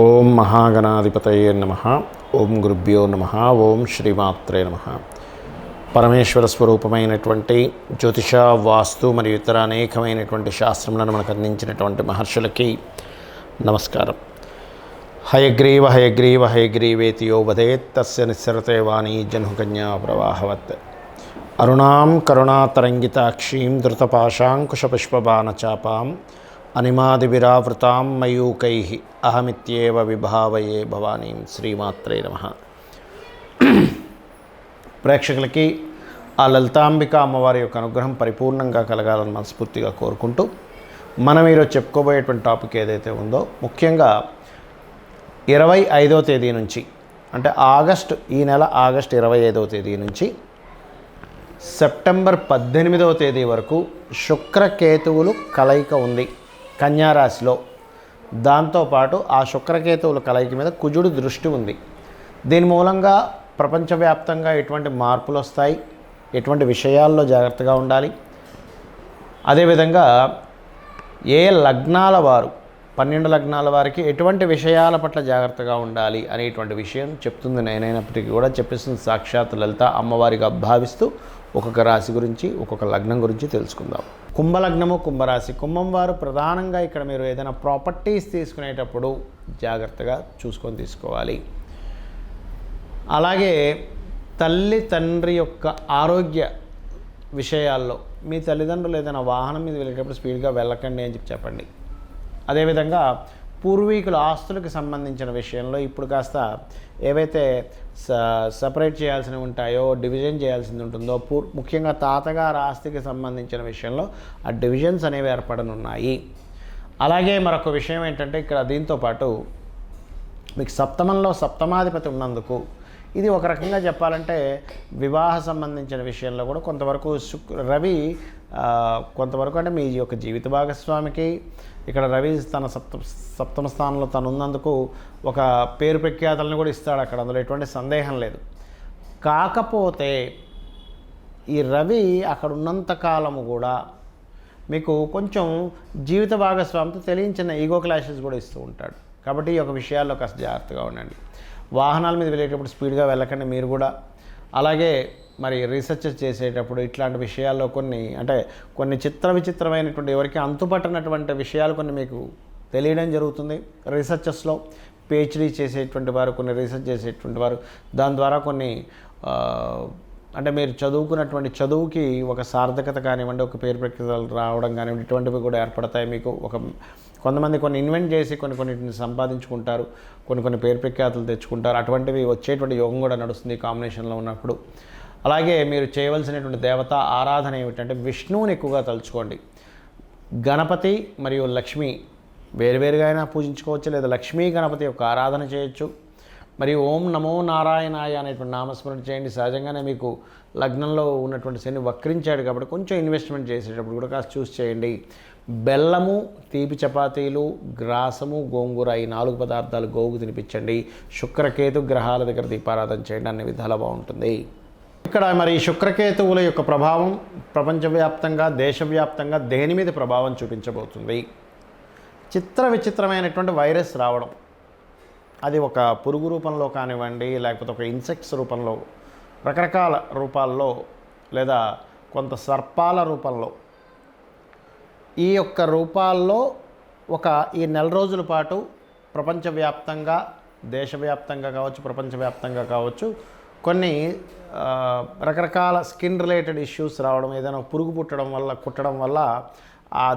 ఓం మహాగణాధిపతయే నమః. ఓం గురుభ్యో నమః. ఓం శ్రీమాత్రే నమః. పరమేశ్వర స్వరూపమైనటువంటి జ్యోతిష, వాస్తు మరియు ఇతర అనేకమైనటువంటి శాస్త్రములను మనకు అందించినటువంటి మహర్షులకి నమస్కారం. హయగ్రీవ హయగ్రీవ హయగ్రీవేతి యో వదేత్ తస్య నిస్సరతే వాణీ జన్హుకన్యా ప్రవాహవత్. అరుణాం కరుణాతరంగితాక్షీం ధృతపాశాంకుశపుష్పబాణచాపాం అనిమాదివిరావృతాం మయూకైః అహమిత్యేవ విభావయే భవానీం. శ్రీమాత్రే నమః. ప్రేక్షకులకి ఆ లలితాంబిక అమ్మవారి యొక్క అనుగ్రహం పరిపూర్ణంగా కలగాలని మనస్ఫూర్తిగా కోరుకుంటూ మనం ఈరోజు చెప్పుకోబోయేటువంటి టాపిక్ ఏదైతే ఉందో, ముఖ్యంగా 25వ తేదీ నుంచి, అంటే ఈ నెల ఆగస్టు 25వ తేదీ నుంచి సెప్టెంబర్ 18వ తేదీ వరకు శుక్రకేతువులు కలయిక ఉంది కన్యారాశిలో. దాంతోపాటు ఆ శుక్రకేతువుల కలయిక మీద కుజుడు దృష్టి ఉంది. దీని మూలంగా ప్రపంచవ్యాప్తంగా ఎటువంటి మార్పులు వస్తాయి, ఎటువంటి విషయాల్లో జాగ్రత్తగా ఉండాలి, అదేవిధంగా ఏ లగ్నాల వారు 12 లగ్నాల వారికి ఎటువంటి విషయాల పట్ల జాగ్రత్తగా ఉండాలి అనేటువంటి విషయం చెప్తుంది. నేనైనప్పటికీ కూడా చెప్పేస్తుంది సాక్షాత్ లలిత అమ్మవారిగా భావిస్తూ ఒక్కొక్క రాశి గురించి, ఒక్కొక్క లగ్నం గురించి తెలుసుకుందాం. కుంభలగ్నము, కుంభరాశి. కుంభం వారు ప్రధానంగా ఇక్కడ మీరు ఏదైనా ప్రాపర్టీస్ తీసుకునేటప్పుడు జాగ్రత్తగా చూసుకొని తీసుకోవాలి. అలాగే తల్లి తండ్రి యొక్క ఆరోగ్య విషయాల్లో మీ తల్లిదండ్రులు ఏదైనా వాహనం మీద వెళ్ళేటప్పుడు స్పీడ్గా వెళ్ళకండి అని చెప్పండి. అదేవిధంగా పూర్వీకుల ఆస్తులకు సంబంధించిన విషయంలో ఇప్పుడు కాస్త ఏవైతే సపరేట్ చేయాల్సినవి ఉంటాయో, డివిజన్ చేయాల్సింది ఉంటుందో, ముఖ్యంగా తాతగారి ఆస్తికి సంబంధించిన విషయంలో ఆ డివిజన్స్ అనేవి ఏర్పడనున్నాయి. అలాగే మరొక విషయం ఏంటంటే, ఇక్కడ దీంతోపాటు మీకు సప్తమంలో సప్తమాధిపతి ఉన్నందుకు ఇది ఒక రకంగా చెప్పాలంటే వివాహ సంబంధించిన విషయంలో కూడా కొంతవరకు రవి కొంతవరకు అంటే మీ యొక్క జీవిత భాగస్వామికి ఇక్కడ రవి తన సప్తమ స్థానంలో తను ఉన్నందుకు ఒక పేరు ప్రఖ్యాతలను కూడా ఇస్తాడు అక్కడ, అందులో ఎటువంటి సందేహం లేదు. కాకపోతే ఈ రవి అక్కడ ఉన్నంతకాలము కూడా మీకు కొంచెం జీవిత భాగస్వామితో తెలియించిన ఈగో క్లాషెస్ కూడా ఇస్తూ ఉంటాడు. కాబట్టి ఈ యొక్క విషయాల్లో కాస్త జాగ్రత్తగా ఉండండి. వాహనాల మీద వెళ్ళేటప్పుడు స్పీడ్గా వెళ్ళకండి మీరు కూడా. అలాగే మరి రీసెర్చ్ చేసేటప్పుడు ఇట్లాంటి విషయాల్లో కొన్ని విచిత్రమైనటువంటి ఎవరికి అంతుపట్టనటువంటి విషయాలు కొన్ని మీకు తెలియడం జరుగుతుంది. రీసెర్చెస్లో పిహెచ్డీ చేసేటువంటి వారు, కొన్ని రీసెర్చ్ చేసేటువంటి వారు, దాని ద్వారా కొన్ని అంటే మీరు చదువుకున్నటువంటి చదువుకి ఒక సార్థకత కానివ్వండి, ఒక పేరు ప్రఖ్యాతలు రావడం కానివ్వండి, ఇటువంటివి కూడా ఏర్పడతాయి మీకు. కొంతమంది కొన్ని ఇన్వెంట్ చేసి కొన్నిటిని సంపాదించుకుంటారు, కొన్ని పేరు ప్రఖ్యాతలు తెచ్చుకుంటారు. అటువంటివి వచ్చేటువంటి యోగం కూడా నడుస్తుంది కాంబినేషన్లో ఉన్నప్పుడు. అలాగే మీరు చేయవలసినటువంటి దేవత ఆరాధన ఏమిటంటే విష్ణువుని ఎక్కువగా తలుచుకోండి. గణపతి మరియు లక్ష్మి వేరువేరుగా అయినా పూజించుకోవచ్చు, లేదా లక్ష్మీ గణపతి యొక్క ఆరాధన చేయొచ్చు. మరియు ఓం నమో నారాయణాయ అనేటువంటి నామస్మరణ చేయండి. సహజంగానే మీకు లగ్నంలో ఉన్నటువంటి శని వక్రించాడు కాబట్టి కొంచెం ఇన్వెస్ట్మెంట్ చేసేటప్పుడు కూడా కాస్త చూసి చేయండి. బెల్లము, తీపి చపాతీలు, గ్రాసము, గోంగూర ఈ 4 పదార్థాలు గోవుకు తినిపించండి. శుక్రకేతు గ్రహాల దగ్గర దీపారాధన చేయండి, అన్ని విధాలా బాగుంటుంది. ఇక్కడ మరి శుక్రకేతువుల యొక్క ప్రభావం ప్రపంచవ్యాప్తంగా, దేశవ్యాప్తంగా దేని మీద ప్రభావం చూపించబోతుంది? విచిత్రమైనటువంటి వైరస్ రావడం, అది ఒక పురుగు రూపంలో కానివ్వండి, లేకపోతే ఒక ఇన్సెక్ట్స్ రూపంలో, రకరకాల రూపాల్లో, లేదా కొంత సర్పాల రూపంలో, ఈ యొక్క రూపాల్లో ఈ నెల రోజుల పాటు ప్రపంచవ్యాప్తంగా, దేశవ్యాప్తంగా కావచ్చు, ప్రపంచవ్యాప్తంగా కావచ్చు, కొన్ని రకరకాల స్కిన్ రిలేటెడ్ ఇష్యూస్ రావడం, ఏదైనా పురుగు కుట్టడం వల్ల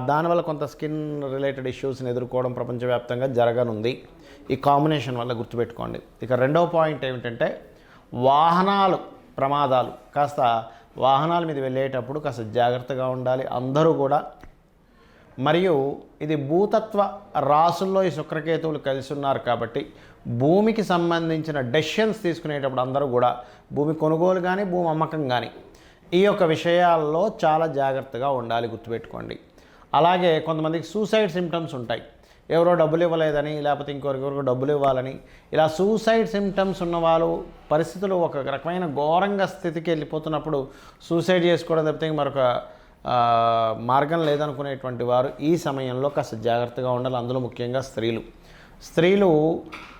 దానివల్ల కొంత స్కిన్ రిలేటెడ్ ఇష్యూస్ని ఎదుర్కోవడం ప్రపంచవ్యాప్తంగా జరగనుంది ఈ కాంబినేషన్ వల్ల, గుర్తుపెట్టుకోండి. ఇక రెండవ పాయింట్ ఏమిటంటే వాహనాలు ప్రమాదాలు. కాస్త వాహనాల మీద వెళ్ళేటప్పుడు కాస్త జాగ్రత్తగా ఉండాలి అందరూ కూడా. మరియు ఇది భూతత్వ రాసుల్లో ఈ శుక్రకేతువులు కలిసి ఉన్నారు కాబట్టి భూమికి సంబంధించిన డెసిషన్స్ తీసుకునేటప్పుడు అందరూ కూడా భూమి కొనుగోలు కానీ, భూమి అమ్మకం కానీ, ఈ యొక్క విషయాల్లో చాలా జాగ్రత్తగా ఉండాలి, గుర్తుపెట్టుకోండి. అలాగే కొంతమందికి సూసైడ్ సిమ్టమ్స్ ఉంటాయి. ఎవరో డబ్బులు ఇవ్వలేదని, లేకపోతే ఇంకొకరికి డబ్బులు ఇవ్వాలని, ఇలా సూసైడ్ సిమ్టమ్స్ ఉన్నవాళ్ళు పరిస్థితులు ఒక రకమైన ఘోరంగా స్థితికి వెళ్ళిపోతున్నప్పుడు సూసైడ్ చేసుకోవడం తప్పితే మరొక మార్గం లేదనుకునేటువంటి వారు ఈ సమయంలో కాస్త జాగ్రత్తగా ఉండాలి. అందులో ముఖ్యంగా స్త్రీలు. స్త్రీలు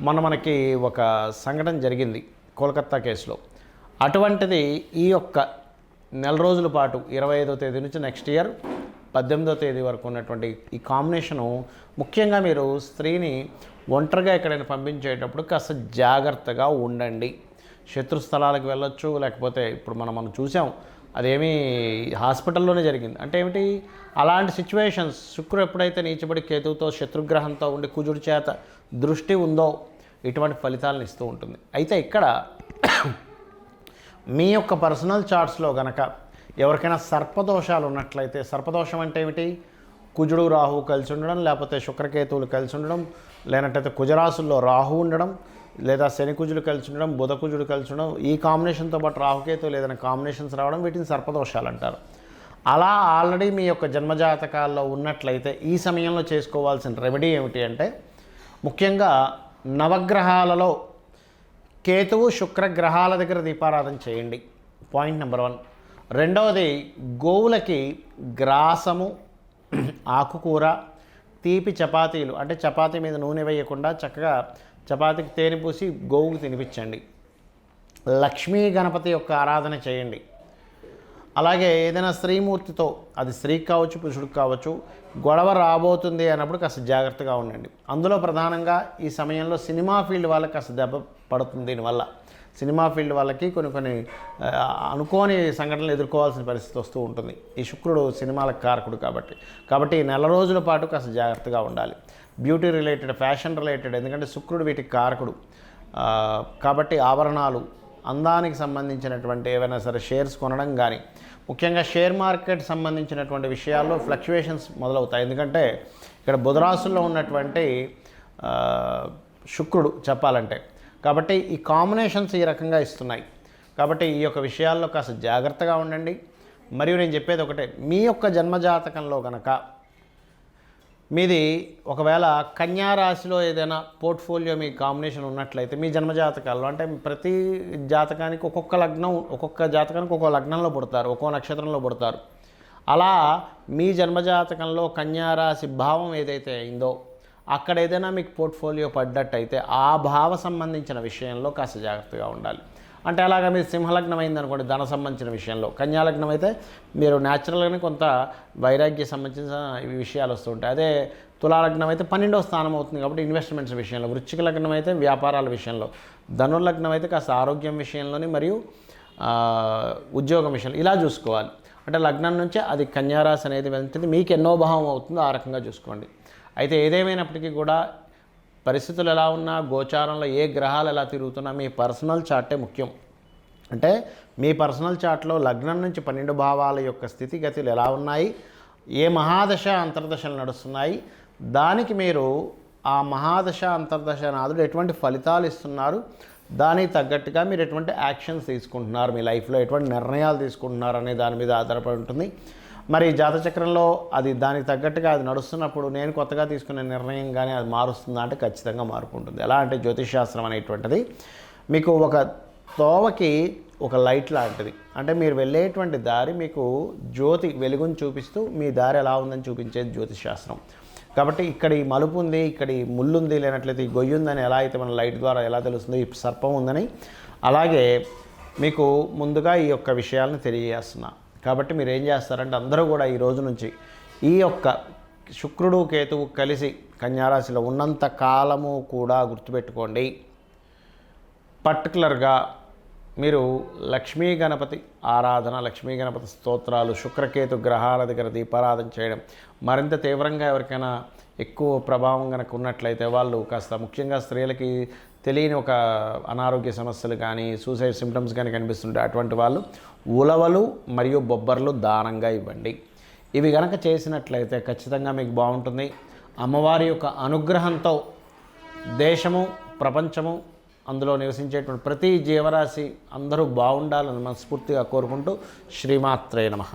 మనకి ఒక సంఘటన జరిగింది కోల్కత్తా కేసులో. అటువంటిది ఈ యొక్క నెల రోజుల పాటు 25వ తేదీ నుంచి నెక్స్ట్ ఇయర్ 18వ తేదీ వరకు ఉన్నటువంటి ఈ కాంబినేషను ముఖ్యంగా మీరు స్త్రీని ఒంటరిగా ఎక్కడైనా పంపించేటప్పుడు కాస్త జాగ్రత్తగా ఉండండి. శత్రు స్థలాలకు వెళ్ళొచ్చు, లేకపోతే ఇప్పుడు మనం చూసాం అదేమీ హాస్పిటల్లోనే జరిగింది. అంటే ఏమిటి, అలాంటి సిచ్యువేషన్స్ శుక్రుడు ఎప్పుడైతే నీచబడి కేతువుతో శత్రుగ్రహంతో ఉండి కుజుడి చేత దృష్టి ఉందో ఇటువంటి ఫలితాలను ఇస్తూ ఉంటుంది. అయితే ఇక్కడ మీ యొక్క పర్సనల్ చార్ట్స్లో గనక ఎవరికైనా సర్పదోషాలు ఉన్నట్లయితే, సర్పదోషం అంటే ఏమిటి, కుజుడు రాహువు కలిసి ఉండడం, లేకపోతే శుక్రకేతువులు కలిసి ఉండడం, లేనట్టయితే కుజరాశుల్లో రాహు ఉండడం, లేదా శని కుజులు కలిసి ఉండడం, బుధ కుజుడు కలిసి ఉండడం, ఈ కాంబినేషన్తో పాటు రాహుకేతువులు ఏదైనా కాంబినేషన్స్ రావడం, వీటిని సర్పదోషాలు అంటారు. అలా ఆల్రెడీ మీ యొక్క జన్మజాతకాల్లో ఉన్నట్లయితే ఈ సమయంలో చేసుకోవాల్సిన రెమెడీ ఏమిటి అంటే, ముఖ్యంగా నవగ్రహాలలో కేతువు శుక్రగ్రహాల దగ్గర దీపారాధన చేయండి. Point number 1. రెండవది, గోవులకి గ్రాసము, ఆకుకూర, తీపి చపాతీలు, అంటే చపాతీ మీద నూనె వేయకుండా చక్కగా చపాతీకి తేనె పూసి గోవుకి తినిపించండి. లక్ష్మీ గణపతి యొక్క ఆరాధన చేయండి. అలాగే ఏదైనా స్త్రీమూర్తితో, అది స్త్రీకి కావచ్చు పురుషుడికి కావచ్చు, గొడవ రాబోతుంది అన్నప్పుడు కాస్త జాగ్రత్తగా ఉండండి. అందులో ప్రధానంగా ఈ సమయంలో సినిమా ఫీల్డ్ వాళ్ళకి కాస్త దెబ్బ పడుతుంది. దీనివల్ల సినిమా ఫీల్డ్ వాళ్ళకి కొన్ని అనుకోని సంఘటనలు ఎదుర్కోవాల్సిన పరిస్థితి వస్తూ ఉంటుంది. ఈ శుక్రుడు సినిమాలకు కారకుడు కాబట్టి ఈ నెల రోజుల పాటు కాస్త జాగ్రత్తగా ఉండాలి. బ్యూటీ రిలేటెడ్, ఫ్యాషన్ రిలేటెడ్, ఎందుకంటే శుక్రుడు వీటికి కారకుడు కాబట్టి ఆభరణాలు, అందానికి సంబంధించినటువంటి ఏవైనా సరే షేర్స్ కొనడం కానీ, ముఖ్యంగా షేర్ మార్కెట్ సంబంధించినటువంటి విషయాల్లో ఫ్లక్చువేషన్స్ మొదలవుతాయి. ఎందుకంటే ఇక్కడ బుధరాశుల్లో ఉన్నటువంటి శుక్రుడు చెప్పాలంటే, కాబట్టి ఈ కాంబినేషన్స్ ఈ రకంగా ఇస్తున్నాయి. కాబట్టి ఈ యొక్క విషయాల్లో కాస్త జాగ్రత్తగా ఉండండి. మరియు నేను చెప్పేది ఒకటే, మీ యొక్క జన్మజాతకంలో కనుక మీది ఒకవేళ కన్యా రాశిలో ఏదైనా పోర్ట్ఫోలియో మీ కాంబినేషన్ ఉన్నట్లయితే, మీ జన్మజాతకాల్లో, అంటే ప్రతి జాతకానికి ఒక్కొక్క జాతకానికి ఒక్కో లగ్నంలో పుడతారు, ఒక్కో నక్షత్రంలో పుడతారు. అలా మీ జన్మజాతకంలో కన్యా రాశి భావం ఏదైతే అయిందో అక్కడ ఏదైనా మీకు పోర్ట్ఫోలియో పడ్డట్టయితే ఆ భావ సంబంధించిన విషయంలో కాస్త జాగ్రత్తగా ఉండాలి. అంటే అలాగా మీరు సింహలగ్నం అయిందనుకోండి, ధన సంబంధించిన విషయంలో, కన్యాలగ్నం అయితే మీరు న్యాచురల్గానే కొంత వైరాగ్య సంబంధించిన విషయాలు వస్తూ ఉంటాయి. అదే తులాలగ్నం అయితే 12వ స్థానం అవుతుంది కాబట్టి ఇన్వెస్ట్మెంట్స్ విషయంలో, వృశ్చిక లగ్నం అయితే వ్యాపారాల విషయంలో, ధనుర్లగ్నం అయితే కాస్త ఆరోగ్యం విషయంలోని మరియు ఉద్యోగం విషయంలో ఇలా చూసుకోవాలి. అంటే లగ్నం నుంచి అది కన్యారాశి అనేది వెళ్తుంది, మీకు ఎన్నో భావం అవుతుందో ఆ రకంగా చూసుకోండి. అయితే ఏదేమైనప్పటికీ కూడా పరిస్థితులు ఎలా ఉన్నా, గోచారంలో ఏ గ్రహాలు ఎలా తిరుగుతున్నా మీ పర్సనల్ చార్టే ముఖ్యం. అంటే మీ పర్సనల్ చార్ట్లో లగ్నం నుంచి 12 భావాల యొక్క స్థితిగతులు ఎలా ఉన్నాయి, ఏ మహాదశ అంతర్దశలు నడుస్తున్నాయి, దానికి మీరు ఆ మహాదశ అంతర్దశ నాదుడు ఎటువంటి ఫలితాలు ఇస్తున్నారు, దానికి తగ్గట్టుగా మీరు ఎటువంటి యాక్షన్స్ తీసుకుంటున్నారు, మీ లైఫ్లో ఎటువంటి నిర్ణయాలు తీసుకుంటున్నారు అనే దాని మీద ఆధారపడి ఉంటుంది. మరి జాతచక్రంలో అది దానికి తగ్గట్టుగా అది నడుస్తున్నప్పుడు నేను కొత్తగా తీసుకునే నిర్ణయం కానీ అది మారుస్తుందా అంటే ఖచ్చితంగా మార్పు ఉంటుంది. ఎలా అంటే జ్యోతిష్ శాస్త్రం అనేటువంటిది మీకు ఒక తోవకి ఒక లైట్ లాంటిది. అంటే మీరు వెళ్ళేటువంటి దారి మీకు జ్యోతి వెలుగుని చూపిస్తూ మీ దారి ఎలా ఉందని చూపించేది జ్యోతిష్ శాస్త్రం. కాబట్టి ఇక్కడ ఈ మలుపు ఉంది, ఇక్కడ ఈ ముళ్ళు ఉంది, లేనట్లయితే ఈ గొయ్యి ఉందని ఎలా అయితే మన లైట్ ద్వారా ఎలా తెలుస్తుందో, ఈ సర్పం ఉందని, అలాగే మీకు ముందుగా ఈ యొక్క విషయాలను తెలియజేస్తున్నా. కాబట్టి మీరు ఏం చేస్తారంటే అందరూ కూడా ఈ రోజు నుంచి ఈ యొక్క శుక్రుడు కేతువు కలిసి కన్యారాశిలో ఉన్నంత కాలము కూడా గుర్తుపెట్టుకోండి, పర్టికులర్గా మీరు లక్ష్మీ గణపతి ఆరాధన, లక్ష్మీ గణపతి స్తోత్రాలు, శుక్రకేతు గ్రహాల దగ్గర దీపారాధన చేయడం, మరింత తీవ్రంగా ఎవరికైనా ఎక్కువ ప్రభావం కనుక ఉన్నట్లయితే వాళ్ళు కాస్త, ముఖ్యంగా స్త్రీలకి తెలియని ఒక అనారోగ్య సమస్యలు కానీ సూసైడ్ సిమ్టమ్స్ కానీ కనిపిస్తుంటే అటువంటి వాళ్ళు ఉలవలు మరియు బొబ్బర్లు దానంగా ఇవ్వండి. ఇవి కనుక చేసినట్లయితే ఖచ్చితంగా మీకు బాగుంటుంది. అమ్మవారి యొక్క అనుగ్రహంతో దేశము, ప్రపంచము, అందులో నివసించేటువంటి ప్రతి జీవరాశి అందరూ బాగుండాలని మనస్ఫూర్తిగా కోరుకుంటూ శ్రీమాత్రే నమః.